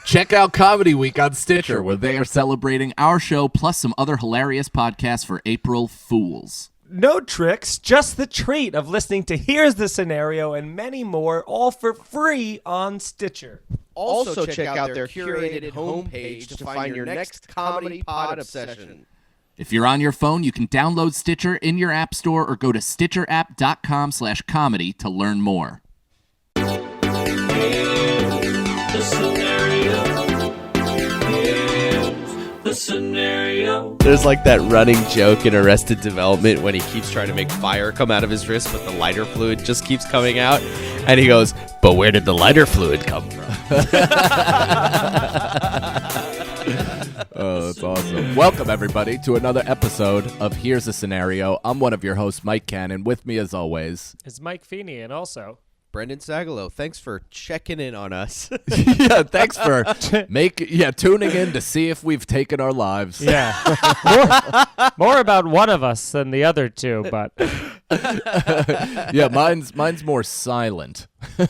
Check out Comedy Week on Stitcher, where they are celebrating our show plus some other hilarious podcasts for April Fools. No tricks, just the treat of listening to Here's the Scenario and many more, all for free on Stitcher. Also check out their curated homepage to find your next comedy pod obsession. If you're on your phone, you can download Stitcher in your app store or go to stitcherapp.com/comedy to learn more. Scenario. There's like that running joke in Arrested Development when he keeps trying to make fire come out of his wrist, but the lighter fluid just keeps coming out. And he goes, but where did the lighter fluid come from? Oh, that's awesome. Welcome, everybody, to another episode of Here's a Scenario. I'm one of your hosts, Mike Cannon. With me, as always, It's Mike Feeney, and also Brendan Sagalow, thanks for checking in on us. yeah, thanks for tuning in to see if we've taken our lives. yeah, more about one of us than the other two, but Yeah, mine's more silent. Yeah,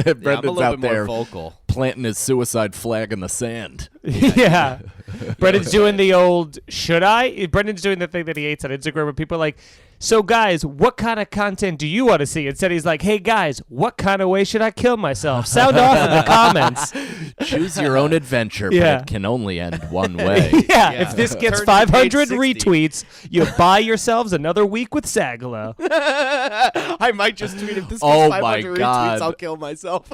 Brendan's I'm a little out bit more there vocal. planting his suicide flag in the sand. yeah. Brendan's doing the old should I? Brendan's doing the thing that he hates on Instagram where people are like, so guys, what kind of content do you want to see? Instead he's like, hey guys, what kind of way should I kill myself? Sound off in the comments. Choose your own adventure, Yeah. but it can only end one way. Yeah, if this gets Turn to 500 page 60. retweets, you buy yourselves another week with Sagalow. I might just tweet if this gets Oh my 500 God. retweets, I'll kill myself.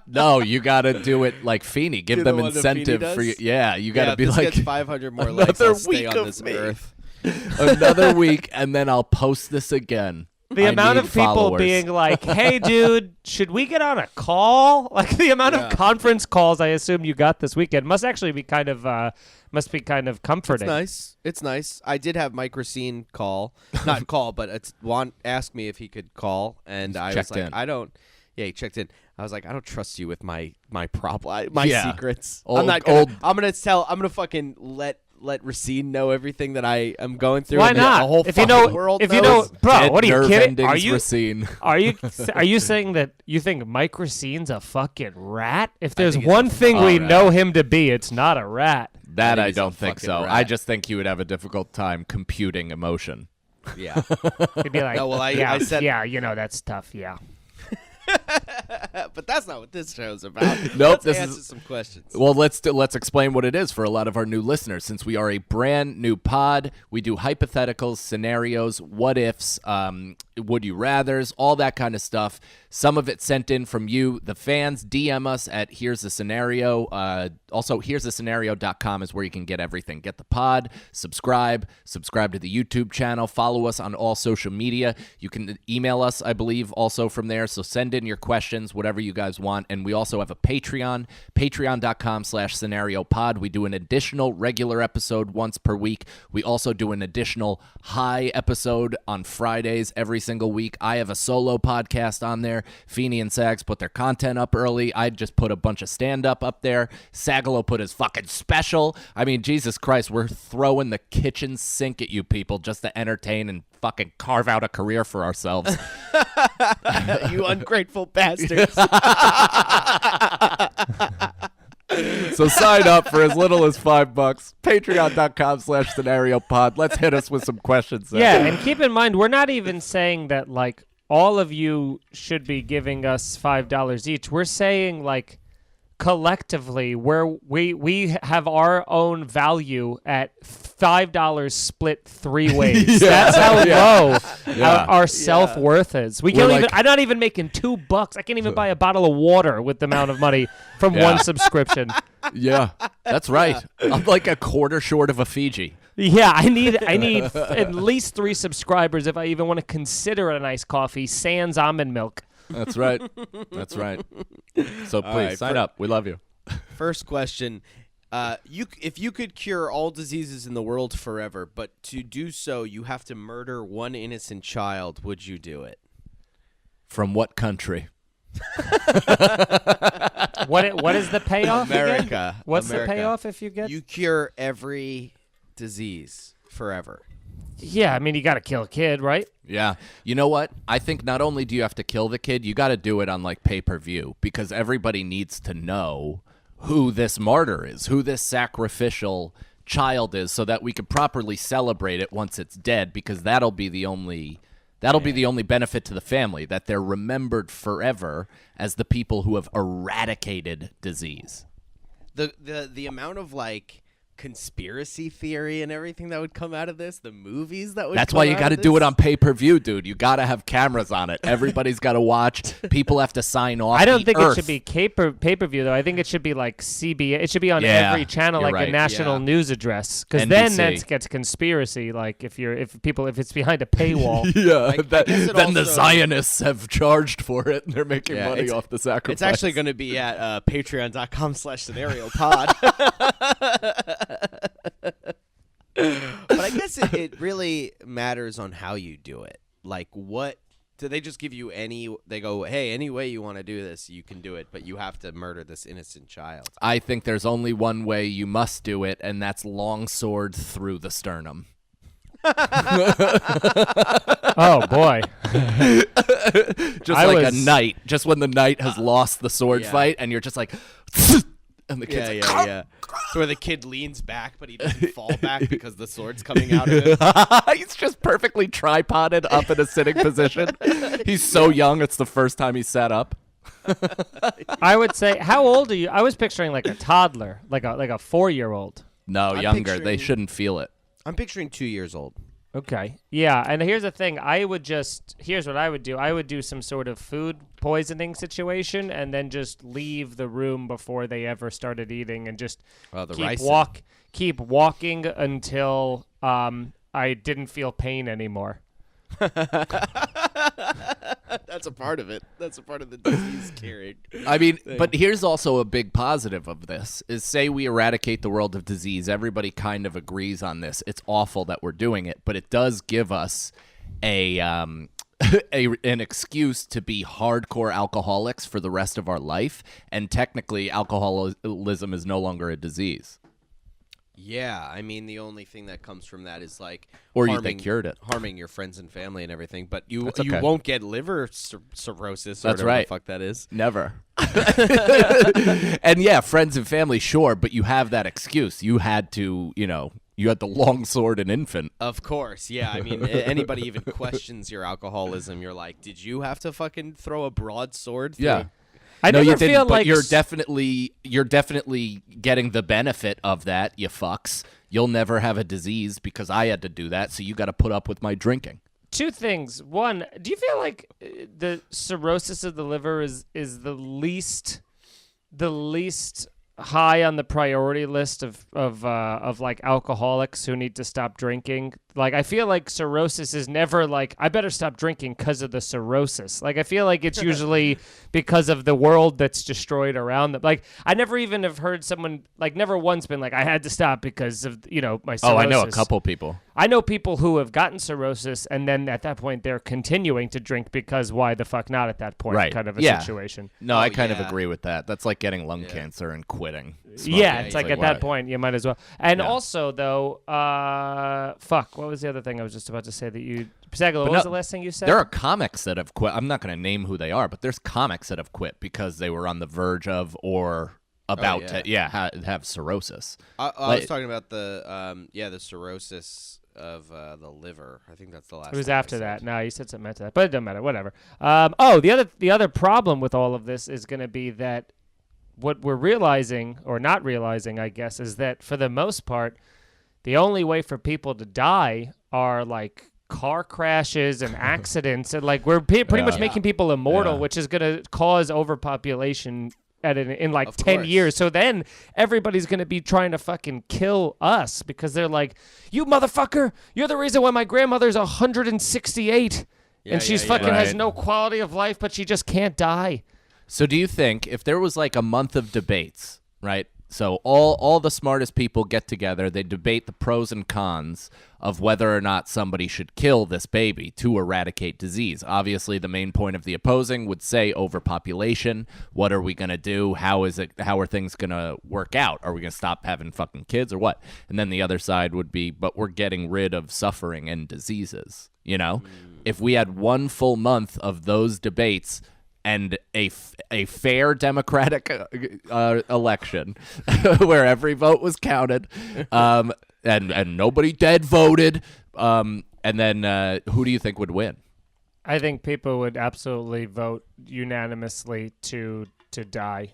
No, you got to do it like Feeney. Give Do them the one that incentive Feeney for you. does? Yeah, you got to if be this like gets 500 more likes, another I'll stay week on of this me. earth. another week, and then I'll post this again. The I amount need of people followers. being like, hey, dude, should we get on a call? Like the amount of conference calls I assume you got this weekend must actually be kind of comforting. It's nice. I did have Mike Racine not call, but asked me if he could call, and I was like, in. he checked in. I was like, I don't trust you with my problem, Yeah. secrets. Old- I'm gonna fucking let Racine know everything that I am going through. Why and not? The whole If you fucking know, world if you knows. know, bro, Dead what are you nerve kidding? endings, Racine. Are you saying that you think Mike Racine's a fucking rat? If there's think he's one a thing we rat. know him to be, it's not a rat. That I he's a don't think fucking so. rat. I just think you would have a difficult time computing emotion. Yeah. He'd be like, No, well, I said- yeah, that's tough, yeah. But that's not what this show's about. Nope, Let's this answer is- some questions. Well, let's explain what it is for a lot of our new listeners. Since we are a brand new pod, we do hypotheticals, scenarios, what ifs, would you rathers, all that kind of stuff. Some of it sent in from you, the fans. DM us at Here's the Scenario. Also, here'sthescenario.com is where you can get everything. Get the pod, subscribe to the YouTube channel, follow us on all social media. You can email us, I believe, also from there. So send in your questions, whatever you guys want. And we also have a Patreon, patreon.com/scenario pod. We do an additional regular episode once per week. We also do an additional high episode on Fridays every single week. I have a solo podcast on there. Feeney and Sags put their content up early. I just put a bunch of stand-up up there. Sagalow put his fucking special. I mean, Jesus Christ, we're throwing the kitchen sink at you people just to entertain and fucking carve out a career for ourselves. You ungrateful bastards. So sign up for as little as $5. Patreon.com/scenario pod. Let's hit us with some questions. Zach. Yeah, and keep in mind, we're not even saying that, like, all of you should be giving us $5 each. We're saying, like, collectively, where we have our own value at $5 split 3 ways. Yeah. That's how low Yeah. our self-worth is. We We're can't even. like- I'm not even making $2. I can't even buy a bottle of water with the amount of money from one subscription. Yeah, that's right. I'm like a quarter short of a Fiji. Yeah, I need at least 3 subscribers if I even want to consider a nice coffee, sans almond milk. That's right. That's right. So please right, sign up. We love you. First question. If you could cure all diseases in the world forever, but to do so you have to murder one innocent child, would you do it? From what country? What is the payoff? Again? America. What's America. the payoff if you get? You cure every disease forever. Yeah, I mean you got to kill a kid, right? Yeah. You know what? I think not only do you have to kill the kid, you got to do it on like pay-per-view because everybody needs to know who this martyr is, who this sacrificial child is, so that we could properly celebrate it once it's dead, because that'll be the only benefit to the family, that they're remembered forever as the people who have eradicated disease. The amount of like conspiracy theory and everything that would come out of this, the movies that would That's come why you out got to of do it this. on pay-per-view, dude. You got to have cameras on it. Everybody's got to watch. People have to sign off. I don't think Earth. it should be pay-per-view, though. I think it should be like CBS. It should be on Yeah, every channel, you're like right. a national Yeah. news address. Because then NBC. that gets conspiracy. Like if it's behind a paywall. Yeah, guess it then the also- Zionists have charged for it, and they're making Yeah, money it's- off the sacrifice. It's actually going to be at patreon.com/scenario pod. But I guess it really matters on how you do it. Like, what do they just give you they go, hey, any way you want to do this, you can do it, but you have to murder this innocent child. I think there's only one way you must do it, and that's longsword through the sternum. Oh boy. Just I like was- a knight. Just when the knight has lost the sword yeah. fight, and you're just like, and the kid's Yeah, like, yeah. So where the kid leans back, but he doesn't fall back because the sword's coming out of him. He's just perfectly tripoded up in a sitting position. He's so young, it's the first time he sat up. I would say, how old are you? I was picturing like a toddler, like a 4-year-old. No, I'm younger. They picturing- shouldn't feel it. I'm picturing 2 years old. Okay. Yeah, and here's the thing. Here's what I would do. I would do some sort of food poisoning situation and then just leave the room before they ever started eating and just The keep walking until I didn't feel pain anymore. That's a part of it. That's a part of the disease carrying. I mean, but here's also a big positive of this is, say we eradicate the world of disease. Everybody kind of agrees on this. It's awful that we're doing it, but it does give us an excuse to be hardcore alcoholics for the rest of our life. And technically, alcoholism is no longer a disease. Yeah, I mean, the only thing that comes from that is like, Or they harming- cured it. harming your friends and family and everything. But you That's okay. won't get liver cirrhosis. Or That's whatever right. The fuck that is. Never. And yeah, friends and family, sure, but you have that excuse. You had to, you had the long sword and infant. Of course, yeah. I mean, anybody even questions your alcoholism, you're like, did you have to fucking throw a broadsword? Yeah. I No, never you didn't, feel but like you're definitely getting the benefit of that, you fucks. You'll never have a disease because I had to do that, so you got to put up with my drinking. two things. One, do you feel like the cirrhosis of the liver is the least high on the priority list of like alcoholics who need to stop drinking? Like, I feel like cirrhosis is never like, I better stop drinking because of the cirrhosis. Like, I feel like it's usually because of the world that's destroyed around them. Like, I never even have heard someone, like, never once been like, I had to stop because of, my cirrhosis. Oh, I know a couple people. I know people who have gotten cirrhosis, and then at that point they're continuing to drink because why the fuck not at that point, Right. kind of a Yeah. situation. No, I kind of yeah. agree with that. That's like getting lung cancer and quitting. smoking. Yeah, it's like at why? that point you might as well. And Yeah. also though, what was the other thing I was just about to say that you Sagalow, what But was no, the last thing you said? There are comics that have quit. I'm not going to name who they are, but there's comics that have quit because they were on the verge of or about yeah. to have cirrhosis. I Like- was talking about the cirrhosis of the liver. I think that's the last. It was thing I after said. that. No, you said something after that, but it doesn't matter. Whatever. The other problem with all of this is going to be that what we're realizing or not realizing, I guess, is that for the most part, the only way for people to die are like car crashes and accidents, and like we're pretty much making people immortal, Yeah. which is going to cause overpopulation in like Of 10 course. years. So then everybody's going to be trying to fucking kill us because they're like, you motherfucker, you're the reason why my grandmother's 168 and she's fucking has Right. no quality of life, but she just can't die. So do you think if there was like a month of debates, right? So all the smartest people get together, they debate the pros and cons of whether or not somebody should kill this baby to eradicate disease. Obviously, the main point of the opposing would say overpopulation. What are we going to do? How are things going to work out? Are we going to stop having fucking kids or what? And then the other side would be, but we're getting rid of suffering and diseases, If we had one full month of those debates, and a fair democratic election where every vote was counted, and nobody dead voted, and then who do you think would win? I think people would absolutely vote unanimously to die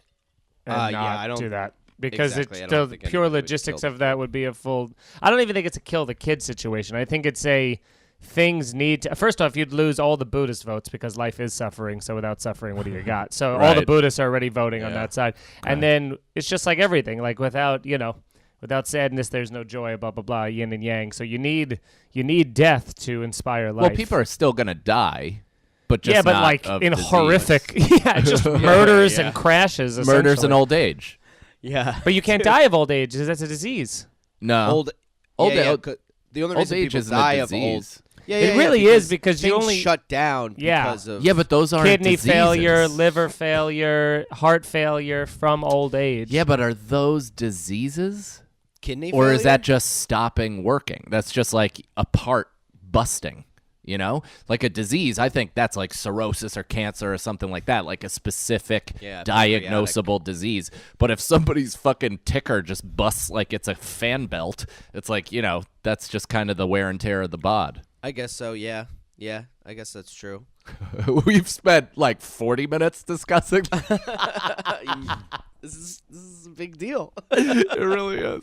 and not I don't do that. Because exactly, I don't the think pure anybody would logistics kill of that would be a full... I don't even think it's a kill the kid situation. I think it's a things need to... First off, you'd lose all the Buddhist votes because life is suffering, so without suffering, what do you got? So all the Right. Buddhists are already voting on that side. And then it's just like everything. Like without sadness, there's no joy, blah, blah, blah, yin and yang. So you need death to inspire life. Well, people are still gonna die, but just but not like of in disease. horrific... just murders and crashes, murders and essentially. old age. Yeah. But you can't die of old age. That's a disease. No, Old the only old reason age people isn't a die of old disease. It really is because you things only- shut down Yeah. because of Yeah, but those aren't Kidney diseases. failure, liver failure, heart failure from old age. Yeah, but are those diseases? kidney Or failure. is that just stopping working? That's just like a part busting, you know? Like a disease, I think that's like cirrhosis or cancer or something like that, like a specific diagnosable disease. But if somebody's fucking ticker just busts like it's a fan belt, it's like, that's just kind of the wear and tear of the bod. I guess so, yeah. Yeah, I guess that's true. We've spent like 40 minutes discussing. This is a big deal. It really is.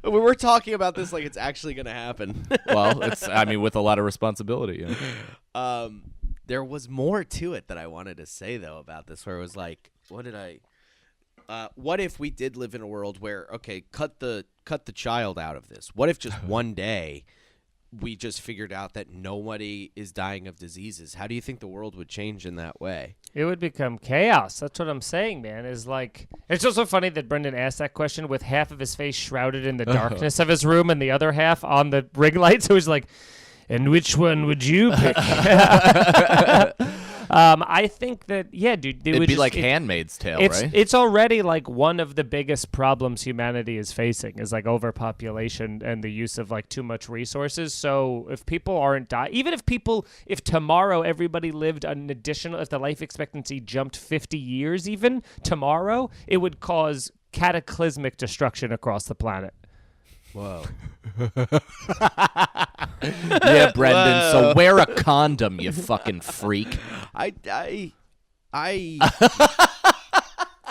We were talking about this like it's actually going to happen. Well, with a lot of responsibility. Yeah. There was more to it that I wanted to say though about this, where it was like, what if we did live in a world where, okay, cut the child out of this? What if just one day we just figured out that nobody is dying of diseases? How do you think the world would change in that way? It would become chaos. That's what I'm saying, man. Is like it's also funny that Brendan asked that question with half of his face shrouded in the darkness of his room and the other half on the ring light. So he's like, and which one would you pick? I think that, yeah, dude. It'd be like Handmaid's Tale, right? It's already like one of the biggest problems humanity is facing is like overpopulation and the use of like too much resources. So if people aren't even if tomorrow everybody lived an additional, if the life expectancy jumped 50 years even tomorrow, it would cause cataclysmic destruction across the planet. Whoa. Yeah, Brendan. So wear a condom, you fucking freak. I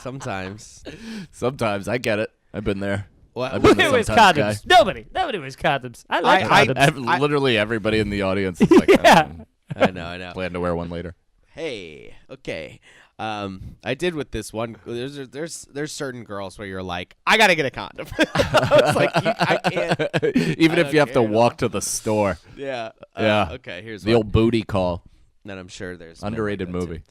sometimes. Sometimes I get it. I've been there. What? I've been the Who wears sometimes condoms? guy. Nobody wears condoms. I like condoms. Literally everybody in the audience is like, Yeah. I know. plan to wear one later. Hey, okay. I did with this one. There's certain girls where you're like, I gotta get a condom. It's like I can't. Even I if you don't have to care. walk to the store. Yeah. Yeah. Okay. Here's The one. old booty call. Then I'm sure there's Underrated been like movie.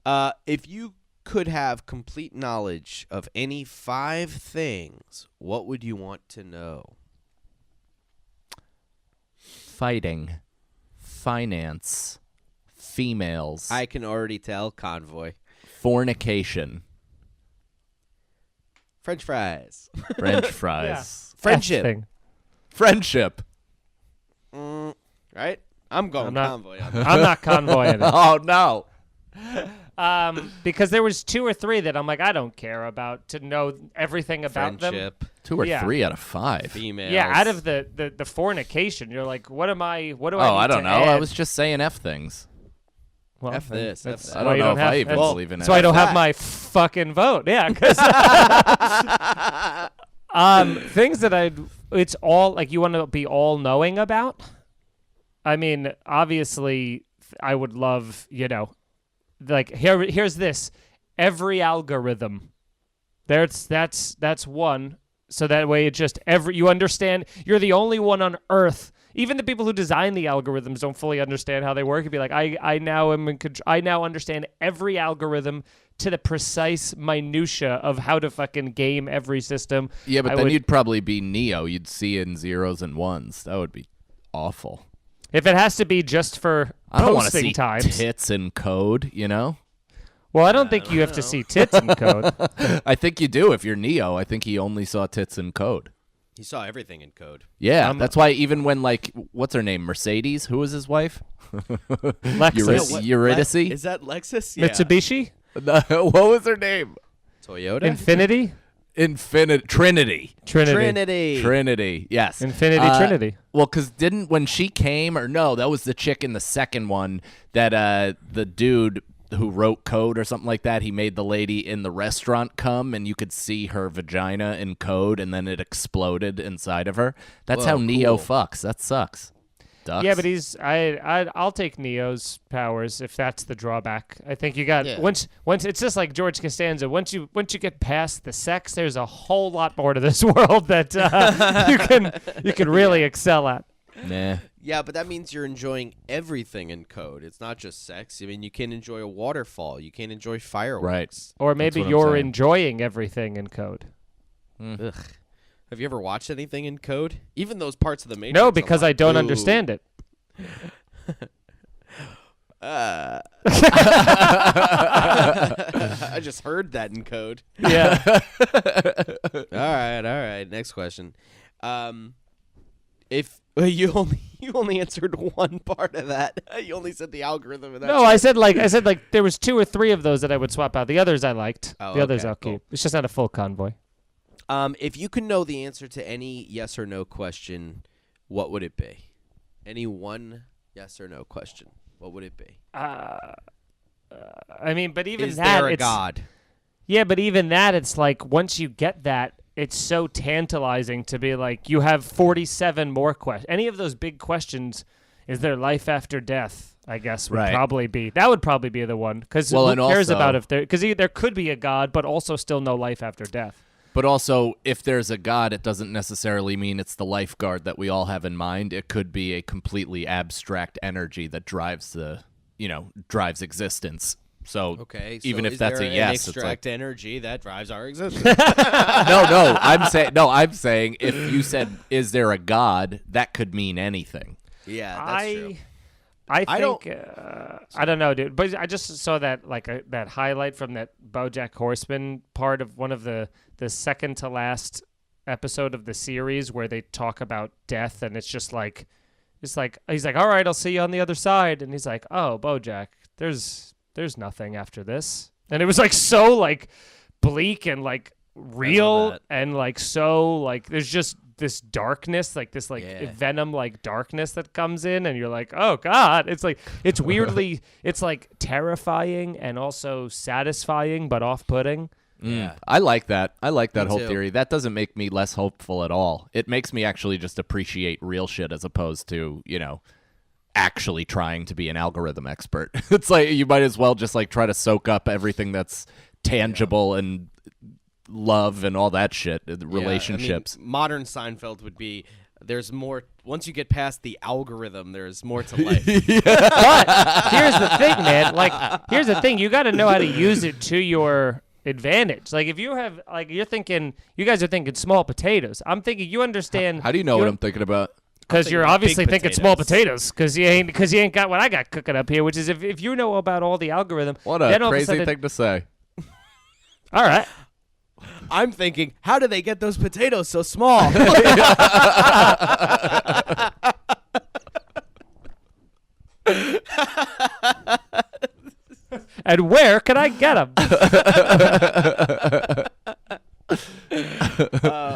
that too. If you could have complete knowledge of any 5 things, what would you want to know? Fighting. Finance. Females. I can already tell. Convoy. Fornication. French fries. French fries. Friendship. Thing. Friendship. Right? I'm going I'm not- convoy on that. I'm not convoying it. Oh, no. Because there was 2 or 3 that I'm like, I don't care about to know everything about them. Friendship. 2 or Yeah. 3 out of 5. Females. Yeah, out of the fornication, you're like, what do I Oh, need I don't to know. I add? was just saying F things. Well, F this, that's F that. I why don't you know if have- I even that's- believe in That's why I F don't that. have my fucking vote. Yeah, because things that it's all like you want to be all knowing about. I mean, obviously, I would love, like here's this. Every algorithm. That's one. So that way it just you understand you're the only one on earth. Even the people who design the algorithms don't fully understand how they work. It'd be like, I now am in control. I now understand every algorithm to the precise minutia of how to fucking game every system. Yeah, but I then would- you'd probably be Neo. You'd see in zeros and ones. That would be awful. If it has to be just for I don't want to posting see times. tits in code, Well, I don't think you have to see tits in code. I think you do if you're Neo. I think he only saw tits in code. He saw everything in code. Yeah, that's why even when, like, what's her name? Mercedes? Who was his wife? Lexus. Eurydice? Is that Lexus? Yeah. Mitsubishi? What was her name? Toyota? Infinity? Trinity. Trinity. Yes. Infinity Trinity. Well, because when she came, or no, that was the chick in the second one that the dude who wrote code or something like that, he made the lady in the restaurant come, and you could see her vagina in code, and then it exploded inside of her. That's how Neo fucks. That sucks. Ducks. Yeah, but I'll take Neo's powers if that's the drawback. I think you got once it's just like George Costanza. Once you get past the sex, there's a whole lot more to this world that you can really excel at. Nah. Yeah, but that means you're enjoying everything in code. It's not just sex. I mean, you can enjoy a waterfall. You can enjoy fireworks. Right. Or maybe you're enjoying everything in code. Ugh. Have you ever watched anything in code? Even those parts of the Matrix? No, because I don't understand it. I just heard that in code. Yeah. All right. Next question. If you only answered one part of that, you only said the algorithm. And No, I said like there was 2 or 3 of those that I would swap out. The others I liked. Oh, the others okay, I'll cool. keep. It's just not a full convoy. If you could know the answer to any yes or no question, what would it be? Any one yes or no question, what would it be? I mean, but even Is that, there a it's, God? Yeah, but even that, it's like once you get that, it's so tantalizing to be like, you have 47 more questions. Any of those big questions, is there life after death? I guess would probably be the one, because who cares about if because there could be a God, but also still no life after death. But also, if there's a God, it doesn't necessarily mean it's the lifeguard that we all have in mind. It could be a completely abstract energy that drives existence. So, Okay, so even if is that's there a yes, an it's extract like energy that drives our existence. I'm saying if you said, "Is there a God?" that could mean anything. Yeah, that's true. I think I don't know, dude. But I just saw that that highlight from that BoJack Horseman part of one of the second to last episode of the series where they talk about death, and it's like he's like, all right, I'll see you on the other side, and he's like, oh, BoJack, there's nothing after this, and it was like so like bleak and like real and like so like there's just this darkness, like this like venom like darkness that comes in, and you're like, oh God. It's like it's weirdly it's like terrifying and also satisfying but off-putting. Yeah. I like that. I like that Me whole too. theory. That doesn't make me less hopeful at all. It makes me actually just appreciate real shit as opposed to, actually trying to be an algorithm expert. It's like you might as well just like try to soak up everything that's tangible and love and all that shit, the relationships. I mean, modern Seinfeld would be there's more. Once you get past the algorithm, there's more to life. But here's the thing, man. Like, here's the thing. You got to know how to use it to your advantage. Like, if you have, like, you guys are thinking small potatoes. I'm thinking you understand. How do you know what I'm thinking about? Because you're thinking obviously big thinking small potatoes. Because you ain't got what I got cooking up here. Which is if you know about all the algorithm. What a then all crazy of a sudden, thing to say. All right. I'm thinking, how do they get those potatoes so small? And where can I get them?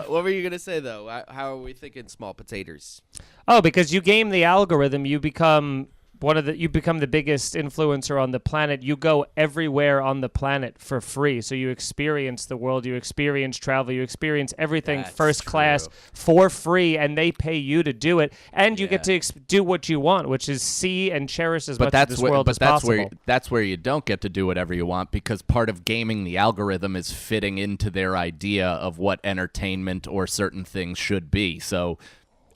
What were you gonna say though? How are we thinking small potatoes? Oh, because you game the algorithm, you become the biggest influencer on the planet. You go everywhere on the planet for free. So you experience the world, you experience travel, you experience everything That's first class true. for free, and they pay you to do it. And you get to do what you want, which is see and cherish as much of this world as possible. That's where you don't get to do whatever you want, because part of gaming the algorithm is fitting into their idea of what entertainment or certain things should be. So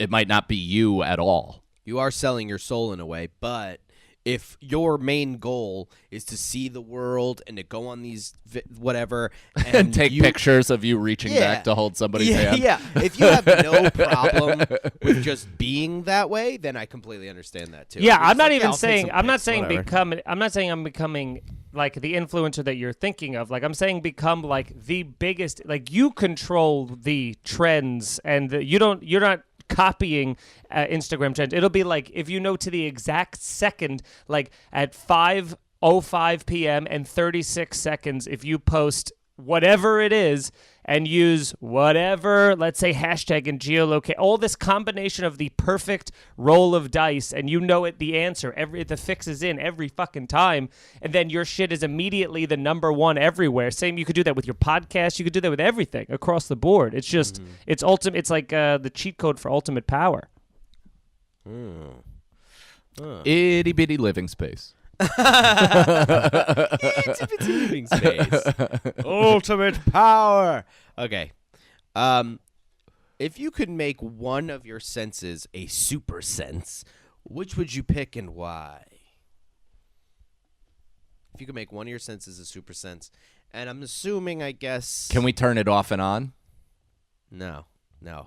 it might not be you at all. You are selling your soul in a way, but if your main goal is to see the world and to go on these whatever And take pictures of you reaching back to hold somebody's hand. Yeah, if you have no problem with just being that way, then I completely understand that too. Yeah, You're I'm just not like, even I'll take saying some I'm not pics, saying whatever. I'm not saying I'm becoming like the influencer that you're thinking of. Like I'm saying, become like the biggest. Like you control the trends, and you're not copying Instagram trends. It'll be like if you know to the exact second, like at 5:05 p.m. and 36 seconds, if you post whatever it is and use whatever, let's say hashtag and geolocate, all this combination of the perfect roll of dice, and you know it, the answer, the fix is in every fucking time, and then your shit is immediately the number one everywhere. Same, you could do that with your podcast, you could do that with everything across the board. It's just, it's ultimate. It's like the cheat code for ultimate power. Itty bitty living space. Living space. Ultimate power. Okay. If you could make one of your senses a super sense, which would you pick and why? If you could make one of your senses a super sense, and I'm assuming, I guess. Can we turn it off and on? No.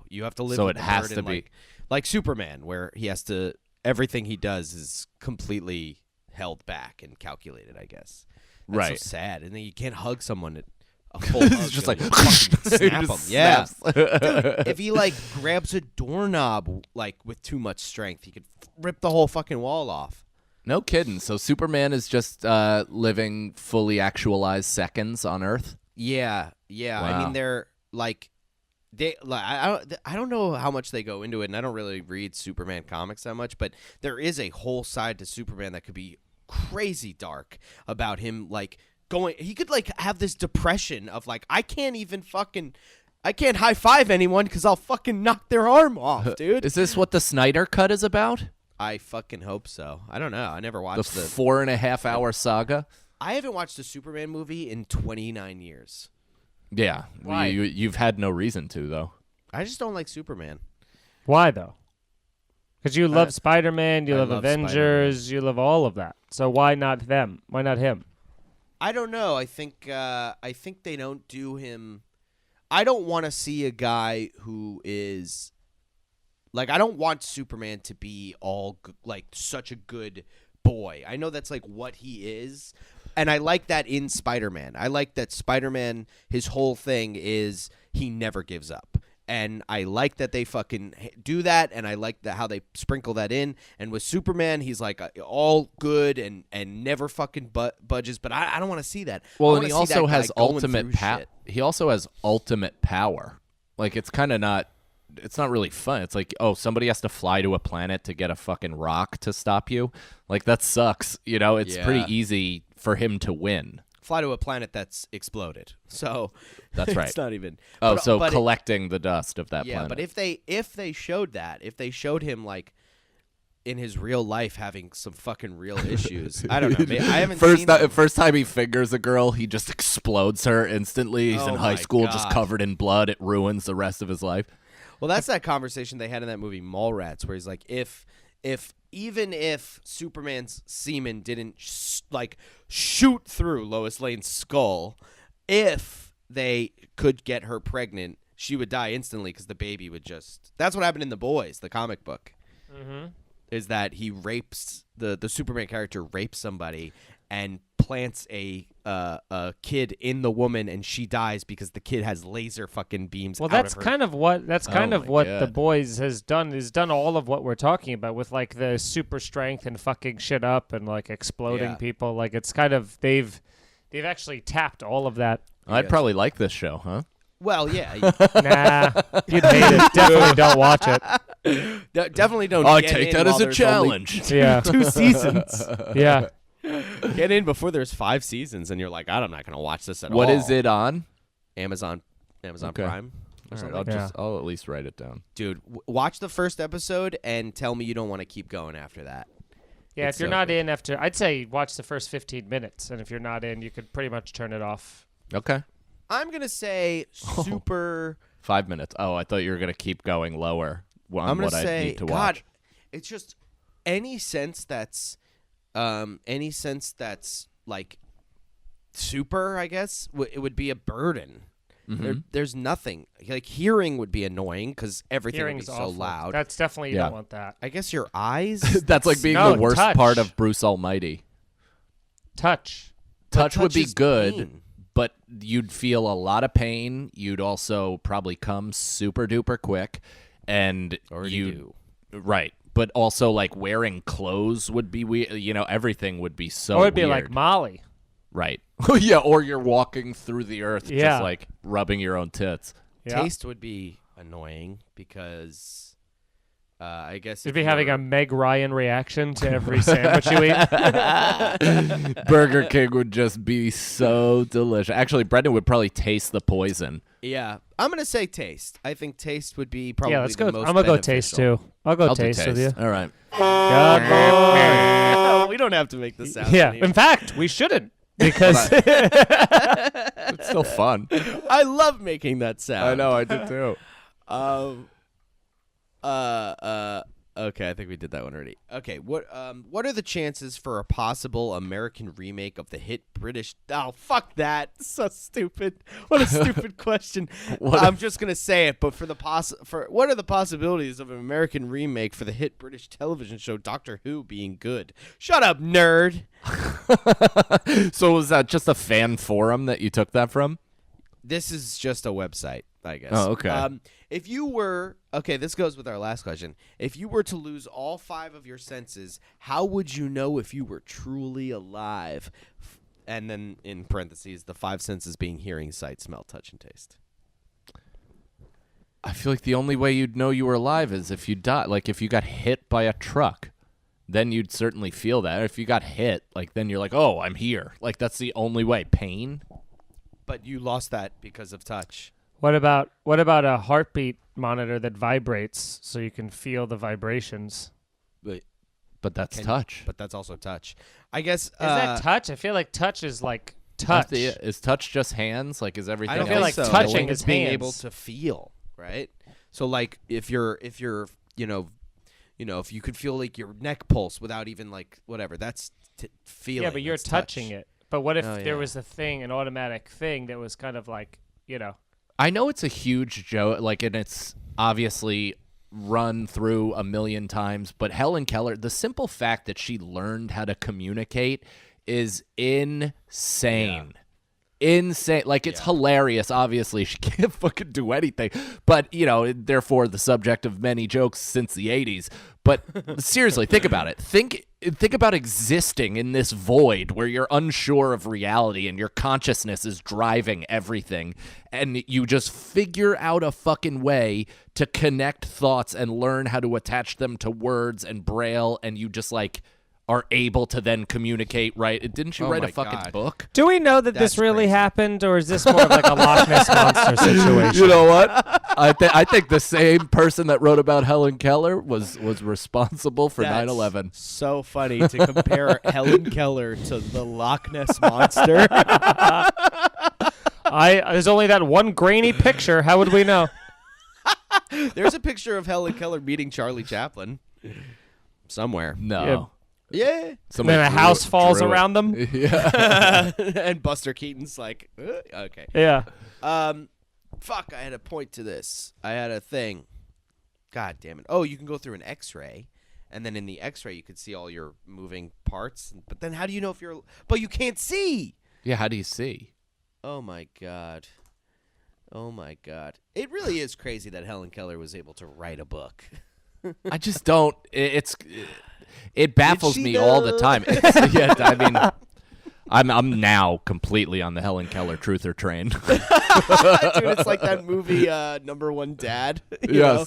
You have to live. So with it the has burden, to be like Superman, where he has to. Everything he does is completely held back and calculated, I guess. That's right. so sad. And then you can't hug someone at a full hug. It's just like fucking snap them. Yeah. snaps. Dude, if he like grabs a doorknob like with too much strength, he could rip the whole fucking wall off. No kidding. So Superman is just living fully actualized seconds on Earth? Yeah. Wow. I mean, they're like I don't know how much they go into it, and I don't really read Superman comics that much, but there is a whole side to Superman that could be crazy dark about him, like he could like have this depression of like I can't high five anyone because I'll fucking knock their arm off, dude. Is this what the Snyder Cut is about? I fucking hope so. I don't know. I never watched the 4.5 hour saga. I haven't watched a Superman movie in 29 years. Yeah. Why? You've had no reason to, though. I just don't like Superman. Why though? Because you love Spider-Man, you I love love Avengers, you love all of that. So why not them? Why not him? I don't know. I think they don't do him. I don't want to see a guy who is like, I don't want Superman to be like such a good boy. I know that's like what he is. And I like that in Spider-Man. I like that Spider-Man, his whole thing is he never gives up. And I like that they fucking do that, and I like how they sprinkle that in. And with Superman, he's like all good and never fucking budges. But I don't want to see that. Well, and he also has ultimate power. He also has ultimate power. Like, it's kind of not. It's not really fun. It's like, oh, somebody has to fly to a planet to get a fucking rock to stop you. Like, that sucks. You know, it's pretty easy for him to win. Fly to a planet that's exploded. So that's right. It's not even. Oh, but collecting the dust of that planet. Yeah, but if they showed that, if they showed him like in his real life having some fucking real issues, I don't know. I haven't seen first time he fingers a girl, he just explodes her instantly. He's in high school, just covered in blood. It ruins the rest of his life. Well, that's that conversation they had in that movie Mallrats, where he's like, even if Superman's semen didn't shoot through Lois Lane's skull, if they could get her pregnant, she would die instantly because the baby would just. That's what happened in The Boys, the comic book. Mm-hmm. Is that he rapes the Superman character rapes somebody and plants a kid in the woman, and she dies because the kid has laser fucking beams. Well, out that's of her. kind of what God. The Boys has done. Is done all of what we're talking about with like the super strength and fucking shit up and like exploding people. Like it's kind of they've actually tapped all of that. I'd probably like this show, huh? Well, yeah. Nah, you'd hate it. Definitely don't watch it. Definitely don't. I get take in that while as a there's challenge. Yeah, 2 seasons. Yeah. Get in before there's 5 seasons, and you're like, I'm not going to watch this at all. What is it on? Amazon Okay. Prime. All right, I'll at least write it down. Dude, watch the first episode and tell me you don't want to keep going after that. Yeah, It's if you're so not good. in after, I'd say watch the first 15 minutes, and if you're not in, you could pretty much turn it off. Okay. I'm going to say super. 5 minutes. Oh, I thought you were going to keep going lower on I'm going what to I say, need to God, watch. it's just any sense that's like super, I guess, it would be a burden. Mm-hmm. There's nothing. Like hearing would be annoying because everything Hearing's would be so awful. loud. That's definitely, you Yeah. don't want that. I guess your eyes. That's like being No, the worst touch. part of Bruce Almighty. Touch. touch would be is good, pain. but you'd feel a lot of pain. You'd also probably come super duper quick, and right. But also, like, wearing clothes would be weird. You know, everything would be so. Or it'd be weird. like Molly. Right. Yeah. Or you're walking through the earth, Yeah. just like rubbing your own tits. Yeah. Taste would be annoying because I guess You'd be having a Meg Ryan reaction to every sandwich you eat. Burger King would just be so delicious. Actually, Brendan would probably taste the poison. Yeah, I'm gonna say taste. I think taste would be probably Yeah, let's go. the most I'm gonna go taste beneficial. too. I'll go I'll do taste with you. All right. Good boy. We don't have to make this sound. Yeah. In fact, we shouldn't because It's still fun. I love making that sound. I know. I did too. Okay, I think we did that one already. Okay, what are the chances for a possible American remake of the hit British? Oh, fuck that! So stupid. What a stupid question. I'm just gonna say it, but for what are the possibilities of an American remake for the hit British television show Doctor Who being good? Shut up, nerd. So was that just a fan forum that you took that from? This is just a website, I guess. Oh, okay. If you were this goes with our last question. If you were to lose all 5 of your senses, how would you know if you were truly alive? And then in parentheses, the 5 senses being hearing, sight, smell, touch, and taste. I feel like the only way you'd know you were alive is if you died. Like if you got hit by a truck, then you'd certainly feel that. If you got hit, like then you're like, oh, I'm here. Like that's the only way. Pain. But you lost that because of touch. what about a heartbeat monitor that vibrates so you can feel the vibrations? But that's touch. But that's also touch. I guess. Is that touch? I feel like touch is like touch. Is touch just hands? Like is everything? I don't feel think like so. touching I think is it's being hands. able to feel, right? So like if you're if you could feel like your neck pulse without even like whatever, that's feeling. Yeah, but you're that's touching touch. it. But what if Oh, there yeah. was an automatic thing that was kind of like, I know it's a huge joke, like, and it's obviously run through a million times, but Helen Keller, the simple fact that she learned how to communicate is insane. Insane. Like, it's hilarious. Obviously, she can't fucking do anything. But, therefore, the subject of many jokes since the 80s. But seriously, think about it. Think about existing in this void where you're unsure of reality and your consciousness is driving everything. And you just figure out a fucking way to connect thoughts and learn how to attach them to words and braille. And you just, like, are able to then communicate, right? Didn't you Oh write my a fucking God. book? Do we know that That's this really crazy. happened, or is this more of like a Loch Ness Monster situation? You know what? I think the same person that wrote about Helen Keller was responsible for That's 9/11. So funny to compare Helen Keller to the Loch Ness Monster. There's only that one grainy picture. How would we know? There's a picture of Helen Keller meeting Charlie Chaplin somewhere. No. Yeah. Somebody Then a drew house it- falls drew it. around them. Yeah. And Buster Keaton's like, okay. Yeah. Fuck, I had a point to this. I had a thing. God damn it. Oh, you can go through an X-ray, and then in the X-ray you can see all your moving parts. But then how do you know if you're... But you can't see! Yeah, how do you see? Oh, my God. Oh, my God. It really is crazy that Helen Keller was able to write a book. I just don't. It baffles she me all the know? time. Yeah, I mean, I'm now completely on the Helen Keller truther train. Dude, it's like that movie, Number One Dad. you know?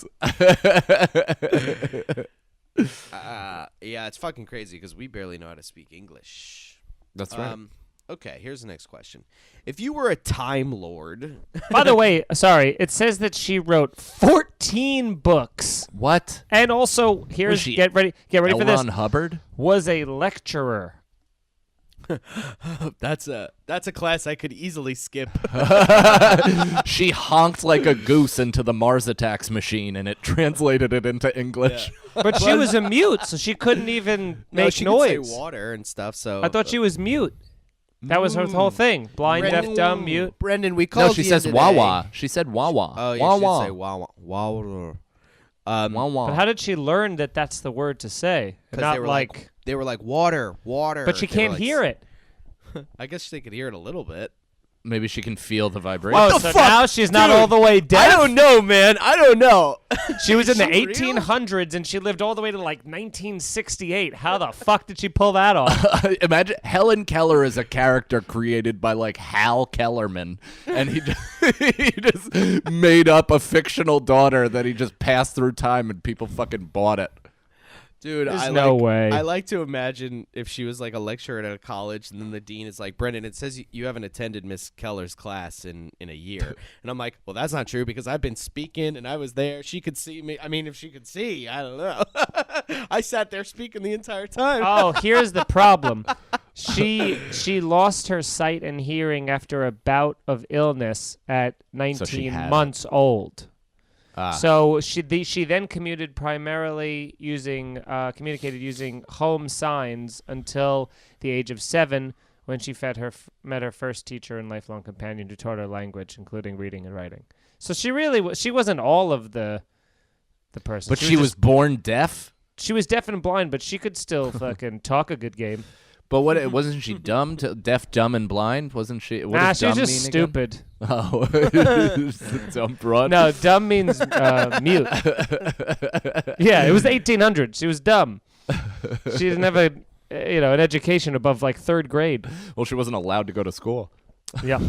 Yeah, it's fucking crazy because we barely know how to speak English. That's right. Okay, here's the next question. If you were a Time Lord... By the way, sorry, it says that she wrote 14 books, What? and also here's she get ready L. for this. Ron Hubbard? Was a lecturer. That's a class I could easily skip. She honked like a goose into the Mars Attacks machine, and it translated it into English. But she was a mute, so she couldn't even No, make she noise. could say water and stuff, so... I thought she was mute. That was her whole thing. Blind, deaf, dumb, mute. Brendan, we called No, she you says today. Wawa. She said Wawa. Oh, yeah, Wawa. she did say Wawa. Wawa. Wawa. But how did she learn that that's the word to say? 'Cause Not they were like... they were like water. But she They were can't like, hear it. I guess they could hear it a little bit. Maybe she can feel the vibration. Oh, the so fuck? now she's not Dude, all the way deaf? I don't know, man. I don't know. She was in the Is she real? 1800s and she lived all the way to like 1968. How the fuck did she pull that off? Imagine Helen Keller is a character created by like Hal Kellerman, and he just made up a fictional daughter that he just passed through time, and people fucking bought it. Dude, There's no way. I like to imagine if she was like a lecturer at a college, and then the dean is like, Brendan, it says you haven't attended Miss Keller's class in a year. And I'm like, well, that's not true because I've been speaking and I was there. She could see me. I mean, if she could see, I don't know. I sat there speaking the entire time. Oh, here's the problem. She lost her sight and hearing after a bout of illness at 19 had months old. Ah. So she then communicated using home signs until the age of 7, when she met her first teacher and lifelong companion who taught her language, including reading and writing. So she wasn't all of the person. But she was born deaf. She was deaf and blind, but she could still fucking talk a good game. But wasn't she dumb? Deaf, dumb, and blind? Wasn't she? What does She was dumb just mean again? stupid. Oh, dumb broad. No, dumb means mute. Yeah, it was the 1800s. She was dumb. She didn't have an education above like 3rd grade. Well, she wasn't allowed to go to school. Yeah.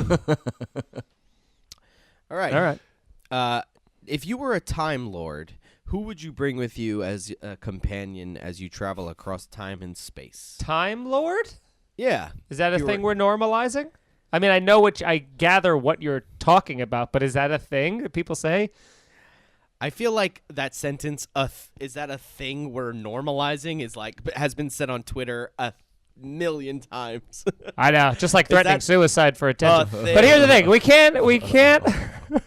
All right. All right. If you were a Time Lord, who would you bring with you as a companion as you travel across time and space? Time Lord? Yeah. Is that a You thing were- we're normalizing? I mean, I gather what you're talking about, but is that a thing that people say? I feel like that sentence, is that a thing we're normalizing, is like has been said on Twitter a million times. I know, just like threatening that suicide for attention. thing? But here's the thing: we can't.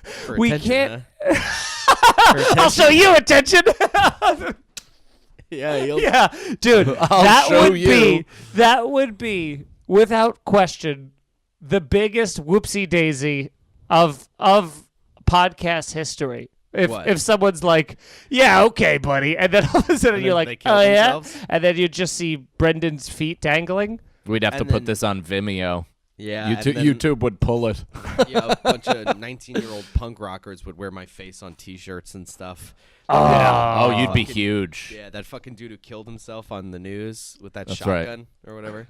For We attention, can't- huh? For I'll show you attention. Yeah, you'll Yeah, dude, I'll show you. that would be without question the biggest whoopsie daisy of podcast history. What? If someone's like, yeah, okay, buddy, and then all of a sudden And you're then they like, kill oh yeah, themselves? and then you just see Brendan's feet dangling. We'd have to And put then- this on Vimeo. Yeah, and then, YouTube would pull it. yeah, a bunch of 19-year-old punk rockers would wear my face on T-shirts and stuff. Oh, you'd be Fucking- huge. Yeah, that fucking dude who killed himself on the news with that That's right. shotgun or whatever.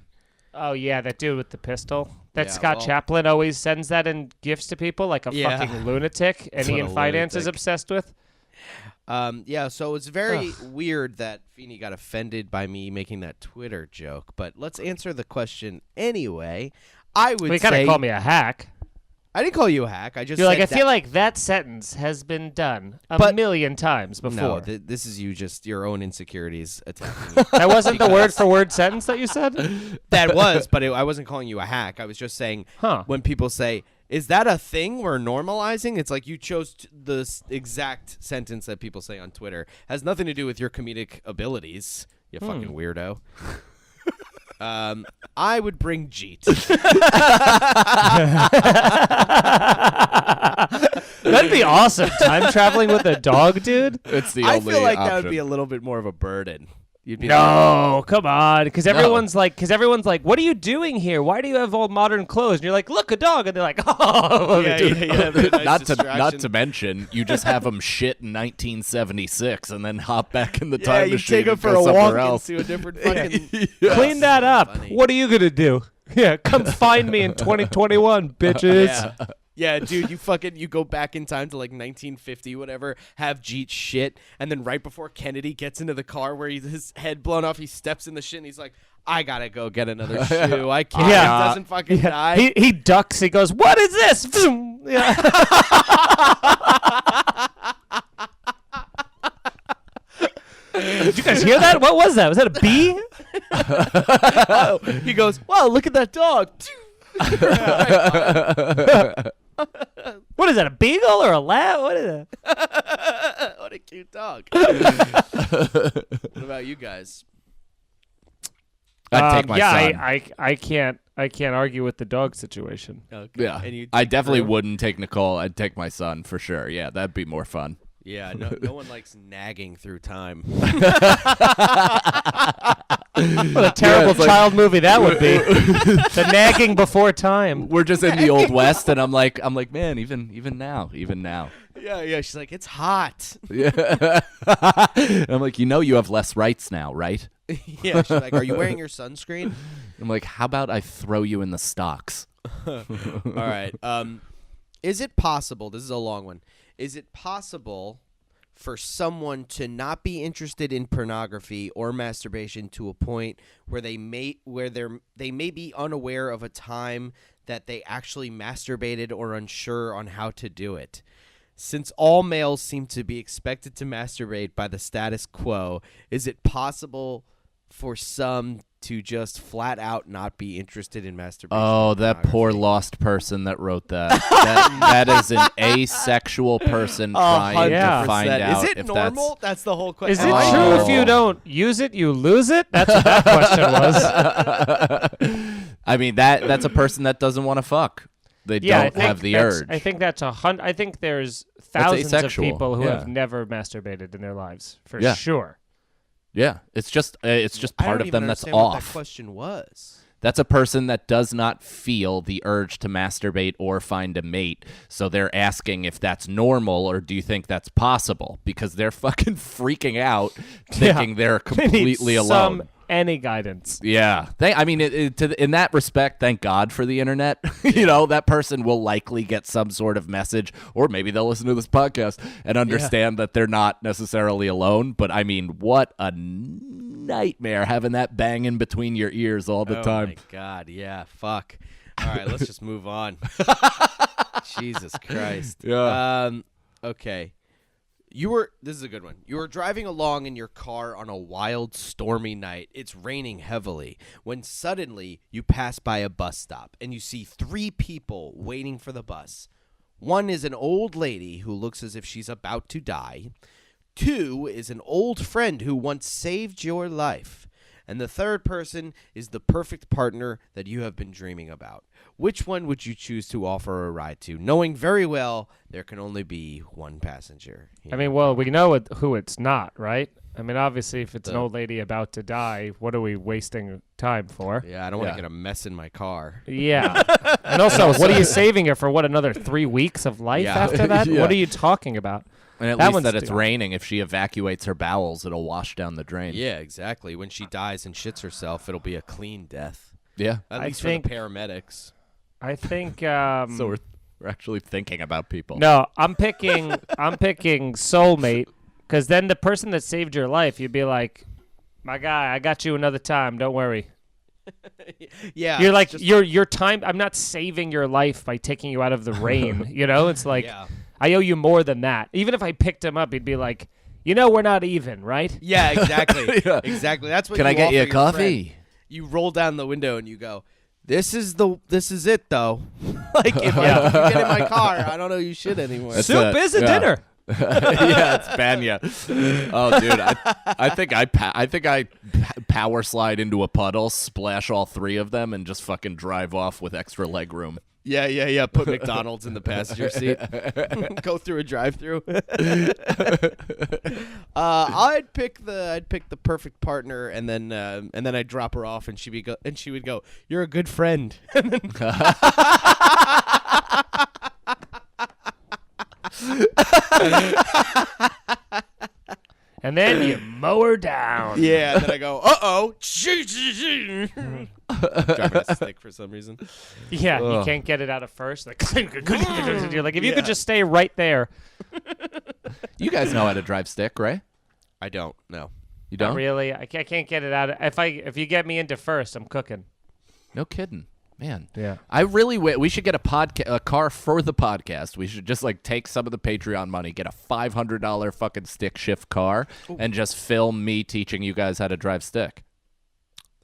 Oh yeah, that dude with the pistol. That Yeah, Scott well- Chaplin always sends that in gifts to people, like a Yeah. fucking lunatic, and he What in a finance is lunatic. obsessed with. Yeah, so it's very weird that Feeney got offended by me making that Twitter joke. But let's answer the question anyway. I would Well, you kind say of call me a hack. I didn't call you a hack. I just You're like, I said feel like that sentence has been done a But- million times before. no. This is you just your own insecurities attacking me. That wasn't the word for word sentence that you said? That was, but I wasn't calling you a hack. I was just saying Huh. when people say, "Is that a thing we're normalizing?" It's like you chose the exact sentence that people say on Twitter. Has nothing to do with your comedic abilities. You fucking weirdo. I would bring Jeet. That'd be awesome. Time traveling with a dog, dude? It's the I only feel like option. that would be a little bit more of a burden. You'd be No, come on. Because everyone's like, what are you doing here? Why do you have all modern clothes? And you're like, look, a dog. And they're like, oh, Yeah, dude. yeah, yeah, nice not distraction. to mention, you just have them shit in 1976 and then hop back in the Yeah, time you machine take them and for go a somewhere walk else. into a different fucking. Clean that up. funny. What are you going to do? Yeah, come find me in 2021, bitches. Yeah. Yeah, dude, you go back in time to like 1950, whatever, have Jeet shit, and then right before Kennedy gets into the car where his head blown off, he steps in the shit and he's like, I gotta go get another shoe. I can't. Yeah. He doesn't fucking die. He ducks. He goes, what is this? Vroom. Yeah. Did you guys hear that? What was that? Was that a bee? He goes, wow, look at that dog. What is that? A beagle or a lab? What is that? What a cute dog. What about you guys? I'd take my son. I can't argue with the dog situation. Okay. Yeah, And you I take definitely Drew? wouldn't take Nicole. I'd take my son for sure. Yeah, that'd be more fun. Yeah, no one likes nagging through time. What a terrible it's like- child movie that would be. The nagging before time. We're just in the old west, and I'm like, man, even now. Yeah. She's like, it's hot. Yeah. I'm like, you have less rights now, right? Yeah. She's like, are you wearing your sunscreen? I'm like, how about I throw you in the stocks? All right. Is it possible? This is a long one. Is it possible for someone to not be interested in pornography or masturbation to a point where they may be unaware of a time that they actually masturbated or unsure on how to do it? Since all males seem to be expected to masturbate by the status quo, is it possible for some to just flat out not be interested in masturbation? Oh, or that poor pornography? lost person that wrote that. that is an asexual person trying to find out Is it if normal? That's the whole question. Is it Oh. true if you don't use it, you lose it? That's what that question was. I mean, that's a person that doesn't want to fuck. They don't have the urge. I think that's I think there's thousands of asexual. people who Yeah. have never masturbated in their lives, for Yeah. sure. Yeah, it's just I part don't of even them that's understand what off. that question was. That's a person that does not feel the urge to masturbate or find a mate. So they're asking if that's normal or do you think that's possible? Because they're fucking freaking out, thinking they're They need completely alone. any guidance. Yeah. In that respect, thank God for the internet. That person will likely get some sort of message, or maybe they'll listen to this podcast and understand that they're not necessarily alone. But I mean, what a nightmare having that banging between your ears all the time. Oh my God, yeah, fuck. All right, let's just move on. Jesus Christ. Yeah. Okay. This is a good one. You were driving along in your car on a wild, stormy night. It's raining heavily when suddenly you pass by a bus stop and you see 3 people waiting for the bus. One is an old lady who looks as if she's about to die. 2 is an old friend who once saved your life. And the third person is the perfect partner that you have been dreaming about. Which one would you choose to offer a ride to, knowing very well there can only be one passenger? I mean, well, we know who it's not, right? I mean, obviously, if it's an old lady about to die, what are we wasting time for? Yeah, I don't want to get a mess in my car. Yeah. And also, what are you saving her for? What, another 3 weeks of life Yeah. after that? Yeah. What are you talking about? And at That least one's that it's stupid. raining. If she evacuates her bowels, it'll wash down the drain. Yeah, exactly. When she dies and shits herself, it'll be a clean death. Yeah. At I least think- for the paramedics. I think. So we're actually thinking about people. No, I'm picking soulmate, because then the person that saved your life, you'd be like, my guy, I got you another time. Don't worry. Yeah. You're like just- your time. I'm not saving your life by taking you out of the rain. It's like Yeah. I owe you more than that. Even if I picked him up, he'd be like, we're not even, right? Yeah, exactly. Yeah. Exactly. That's what Can I you get offer you a your coffee? friend. You roll down the window and you go, This is it though. Like if I get in my car, I don't know you shit anymore. That's Soup is a yeah. dinner. Yeah, it's Banya. Oh, dude, I think I power slide into a puddle, splash all 3 of them, and just fucking drive off with extra leg room. Yeah. Put McDonald's in the passenger seat. Go through a drive-through. I'd pick the perfect partner, and then I'd drop her off, and she would go, "You're a good friend." And then And then you mow her down. yeah, and then I go, "Uh-oh." Driving a stick for some reason. Yeah, you Ugh. can't get it out of first. Like, you're like, if you could just stay right there. You guys know how to drive stick, right? I don't know. You Not don't? really. I can't get it out. If you get me into first, I'm cooking. No kidding. Man. Yeah. I really we should get a car for the podcast. We should just take some of the Patreon money, get a $500 fucking stick shift car, and just film me teaching you guys how to drive stick.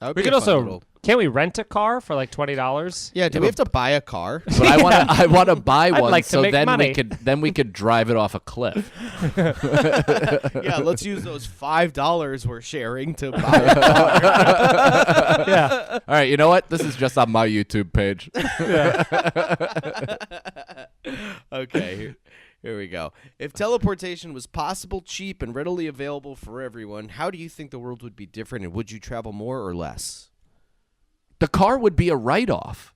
That would We be could a fun also. little- Can't we rent a car for like $20? Yeah, do we have to buy a car? But I want to buy one like to so make then money. we could drive it off a cliff. Yeah, let's use those $5 we're sharing to buy a car. Yeah. All right, you know what? This is just on my YouTube page. Okay, Here we go. If teleportation was possible, cheap, and readily available for everyone, how do you think the world would be different, and would you travel more or less? The car would be a write-off.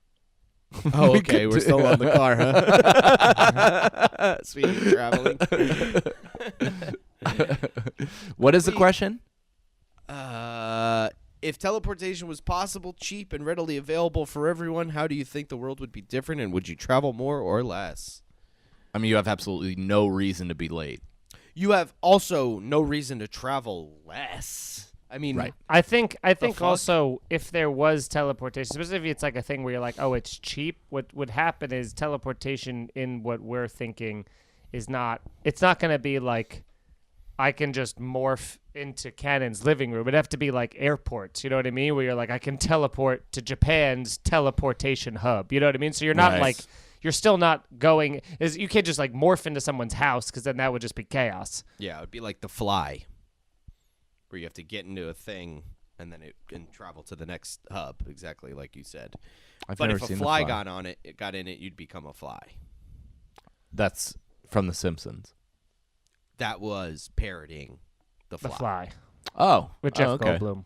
Oh, okay. We're still on the car, huh? Speaking of traveling. What is the question? If teleportation was possible, cheap, and readily available for everyone, how do you think the world would be different, and would you travel more or less? I mean, you have absolutely no reason to be late. You have also no reason to travel less. I mean, Right. I think fuck? also if there was teleportation, especially if it's like a thing where you're like, oh, it's cheap. What would happen is teleportation in what we're thinking is not. It's not going to be like I can just morph into Cannon's living room. It'd have to be like airports. You know what I mean? Where you're like, I can teleport to Japan's teleportation hub. You know what I mean? So you're not Nice. like. You're still not going. You can't just like morph into someone's house because then that would just be chaos. yeah, it would be like The Fly, where you have to get into a thing and then it can travel to the next hub, exactly like you said. I've But never if a seen fly The got on it, got in it, you'd become a fly. That's from The Simpsons. That was parodying The The Fly. Fly Oh, with Jeff okay. Goldblum.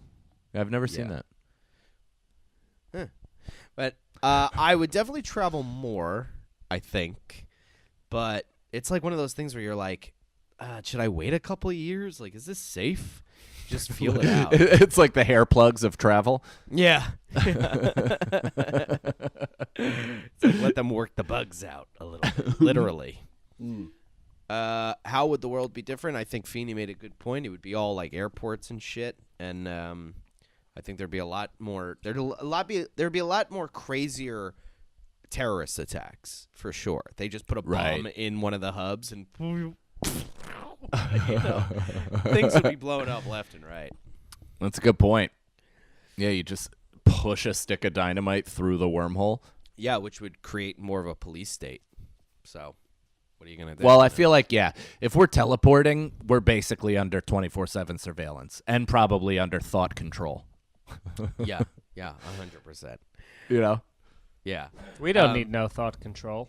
I've never seen Yeah. that. But I would definitely travel more, I think. But it's like one of those things where you're like, should I wait a couple of years? Like, is this safe? Just feel it out. It's like the hair plugs of travel. Yeah. It's like, let them work the bugs out a little bit, literally. How would the world be different? I think Feeney made a good point. It would be all like airports and shit, and I think there'd be a lot more. There'd be a lot more crazier terrorist attacks for sure. They just put a bomb Right. in one of the hubs and things would be blowing up left and right. That's a good point. Yeah, you just push a stick of dynamite through the wormhole. Yeah, which would create more of a police state. So, what are you gonna do? Well, I feel like, yeah, if we're teleporting, we're basically under 24/7 surveillance and probably under thought control. yeah, 100%. You know? Yeah. We don't need no thought control.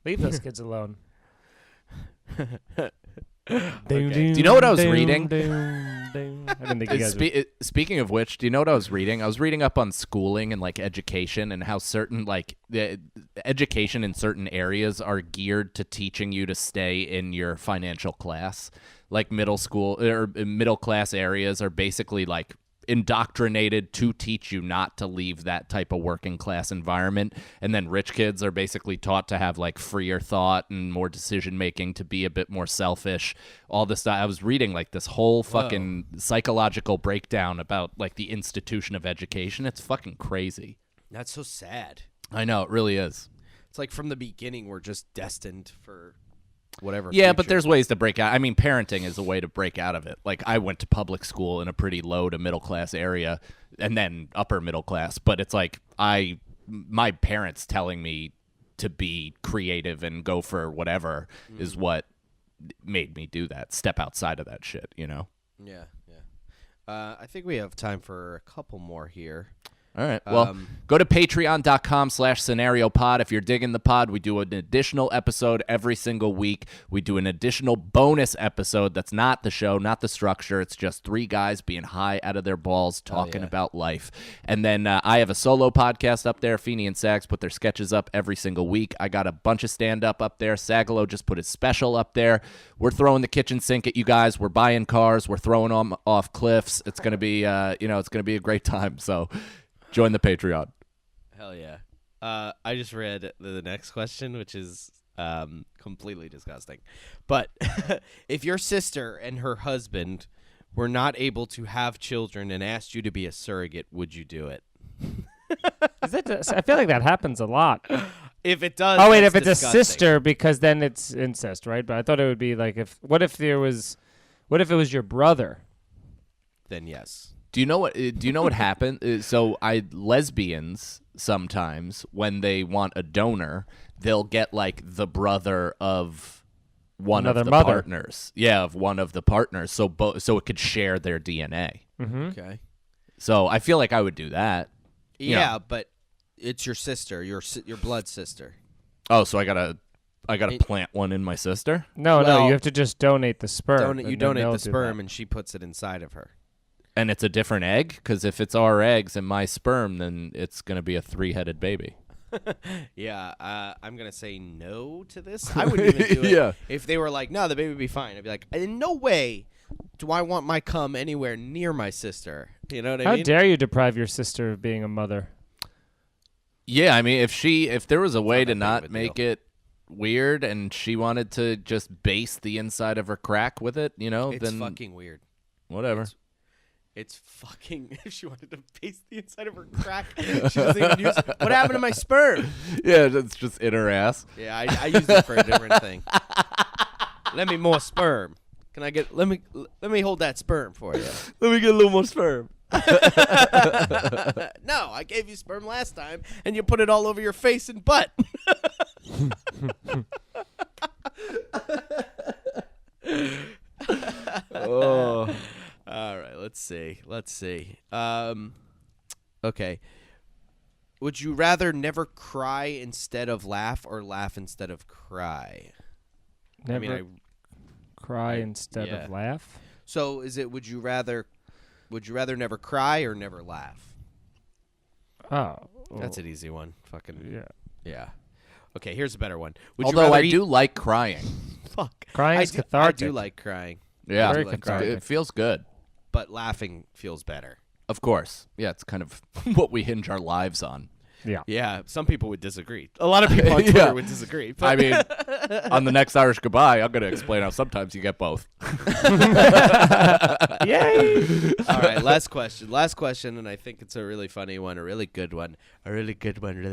Leave those kids alone. Do you know what I was reading? I didn't think you guys would. Speaking of which, do you know what I was reading? I was reading up on schooling and like education and how certain like the education in certain areas are geared to teaching you to stay in your financial class. Like middle school or middle class areas are basically like indoctrinated to teach you not to leave that type of working class environment, and then rich kids are basically taught to have like freer thought and more decision making, to be a bit more selfish, all this stuff. I was reading like this whole fucking psychological breakdown about like the institution of education. It's fucking crazy. That's so sad. I know, it really is. It's like from the beginning we're just destined for whatever. Yeah, but future. there's ways to break out. I mean, parenting is a way to break out of it. Like, I went to public school in a pretty low to middle class area, and then upper middle class. But it's like my parents telling me to be creative and go for whatever is what made me do that. Step outside of that shit, you know? Yeah. I think we have time for a couple more here. All right. Well, go to patreon.com/scenariopod. If you're digging the pod, we do an additional episode every single week. We do an additional bonus episode that's not the show, not the structure. It's just three guys being high out of their balls talking about life. And then I have a solo podcast up there. Feeney and Sags put their sketches up every single week. I got a bunch of stand-up up there. Sagalow just put his special up there. We're throwing the kitchen sink at you guys. We're buying cars. We're throwing them off cliffs. It's going to be, it's going to be a great time. So join the Patreon. Hell yeah. I just read the next question, which is completely disgusting. But if your sister and her husband were not able to have children and asked you to be a surrogate, would you do it? I feel like that happens a lot. If it does, Oh wait, that's if it's disgusting. a sister, because then it's incest, right? But I thought it would be like what if it was your brother? Then yes. Do you know what happened? So lesbians sometimes, when they want a donor, they'll get like the brother of one Another of the mother. partners. Yeah, of one of the partners, so it could share their DNA. Mm-hmm. Okay. So I feel like I would do that. Yeah, but it's your sister, your blood sister. Oh, so I gotta I got to plant one in my sister? No, Well, you have to just donate the sperm. You and then donate they'll the do sperm, that. and she puts it inside of her. And it's a different egg? Because if it's our eggs and my sperm, then it's going to be a 3-headed baby. Yeah, I'm gonna say no to this. I wouldn't even do it Yeah. if they were like, "No, the baby would be fine." I'd be like, "In no way do I want my cum anywhere near my sister." You know what I How mean? dare you deprive your sister of being a mother? Yeah, I mean, if there was a way to that big of not a make deal. it weird and she wanted to just base the inside of her crack with it, It's then fucking weird. whatever. It's fucking. If she wanted to paste the inside of her crack, she doesn't even use. What happened to my sperm? Yeah, it's just in her ass. Yeah, I use it for a different thing. Let me more sperm. Can I get? Let me hold that sperm for you. Let me get a little more sperm. No, I gave you sperm last time, and you put it all over your face and butt. Oh. All right, let's see. Okay. Would you rather never cry instead of laugh, or laugh instead of cry? Never cry I- instead yeah. of laugh. So is it? Would you rather never cry or never laugh? Oh, That's an easy one. Fucking yeah. yeah. Okay, here's a better one. Would Although you rather I do like crying. fuck. Crying is I cathartic. do like crying. Yeah, Very like cathartic. it feels good. But laughing feels better. Of course. Yeah, it's kind of what we hinge our lives on. Yeah. Yeah, some people would disagree. A lot of people on Twitter Yeah. would disagree. I mean, on the next Irish Goodbye, I'm going to explain how sometimes you get both. Yay! All right, last question, and I think it's a really funny one, a really good one, really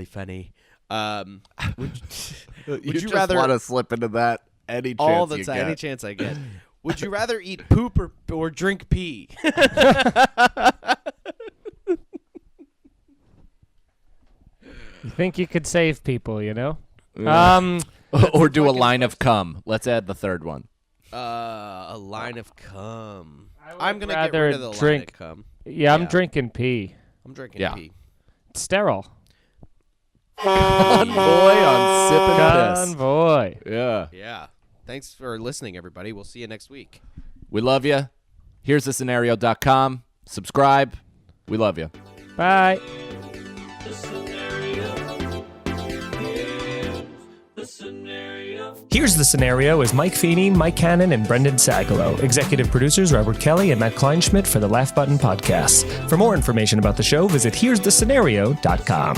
funny. Would you just rather want to slip into that any chance all the you time, get. any chance I get? Would you rather eat poop or drink pee? You think you could save people, you know? Yeah. Or do a fucking line of cum. Let's add the third one. A line of cum. I would I'm gonna get rather rid of the drink- line of cum. Yeah, I'm Yeah. drinking pee. I'm drinking Yeah. pee. It's sterile. Convoy on sipping piss. Convoy. Yeah. Yeah. Thanks for listening, everybody. We'll see you next week. We love you. Here's the scenario.com. Subscribe. We love you. Bye. Here's the Scenario is Mike Feeney, Mike Cannon, and Brendan Sagalow. Executive producers Robert Kelly and Matt Kleinschmidt for the Laugh Button Podcast. For more information about the show, visit here'sthescenario.com.